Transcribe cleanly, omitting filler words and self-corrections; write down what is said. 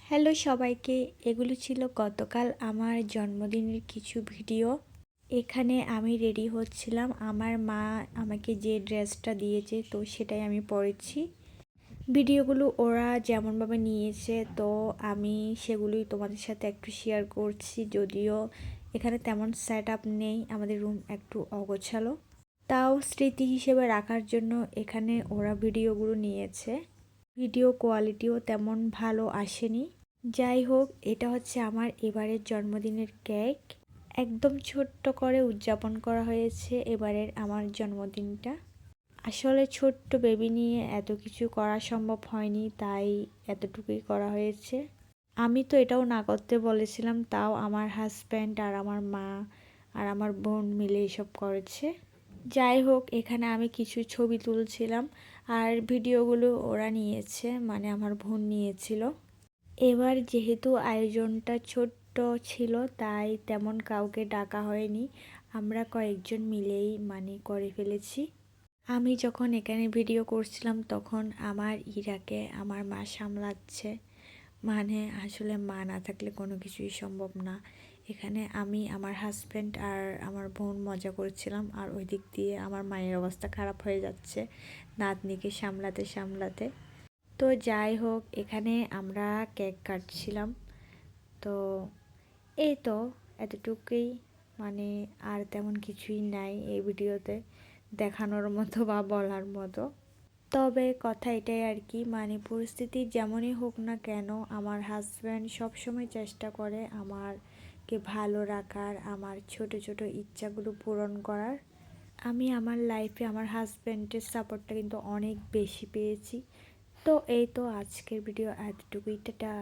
Hello সবাইকে, এগুলো ছিল গতকাল আমার জন্মদিনের কিছু ভিডিও। এখানে আমি রেডি হচ্ছিলাম, আমার মা আমাকে যে ড্রেসটা দিয়েছে তো সেটাই আমি পরেছি। ভিডিওগুলো ওরা যেমনভাবে নিয়েছে তো আমি সেগুলোই তোমাদের সাথে একটু শেয়ার করছি। যদিও এখানে তেমন সেট আপ নেই, আমাদের রুম একটু অগোছালো, তাও স্মৃতি হিসেবে রাখার জন্য এখানে ওরা ভিডিওগুলো নিয়েছে। ভিডিও কোয়ালিটিও তেমন ভালো আসেনি। যাই হোক, এটা হচ্ছে আমার এবারের জন্মদিনের কেক। একদম ছোট্ট করে উদযাপন করা হয়েছে এবারের আমার জন্মদিনটা। আসলে ছোট্ট বেবি নিয়ে এত কিছু করা সম্ভব হয়নি, তাই এতটুকুই করা হয়েছে। আমি তো এটাও না করতে বলেছিলাম, তাও আমার হাজব্যান্ড আর আমার মা আর আমার বোন মিলে এসব করেছে। যাই হোক, এখানে আমি কিছু ছবি তুলছিলাম আর ভিডিওগুলো ওরা নিয়েছে, মানে আমার বোন নিয়েছিল। এবার যেহেতু আয়োজনটা ছোট্ট ছিল তাই তেমন কাউকে ডাকা হয়নি, আমরা কয়েকজন মিলেই মানে করে ফেলেছি। আমি যখন এখানে ভিডিও করছিলাম তখন আমার ইরাকে আমার মা সামলাচ্ছে, মানে আসলে মা না থাকলে কোনো কিছুই সম্ভব না। এখানে আমি, আমার হাজব্যান্ড আর আমার বোন মজা করছিলাম, আর ওই দিক দিয়ে আমার মায়ের অবস্থা খারাপ হয়ে যাচ্ছে নাতনিকে সামলাতে সামলাতে। তো যাই হোক, এখানে আমরা কেক কাটছিলাম। তো এই তো এতটুকুই, মানে আর তেমন কিছুই নাই এই ভিডিওতে দেখানোর মতো বা বলার মতো। তবে কথা এটাই আর কি, মানে পরিস্থিতি যেমনই হোক না কেন আমার হাজব্যান্ড সবসময় চেষ্টা করে আমারকে ভালো রাখার, আমার ছোট ছোট ইচ্ছাগুলো পূরণ করার। আমি আমার লাইফে আমার হাজব্যান্ডের সাপোর্টটা কিন্তু অনেক বেশি পেয়েছি। তো এই তো আজকের ভিডিও এতটুকুই, টাটা।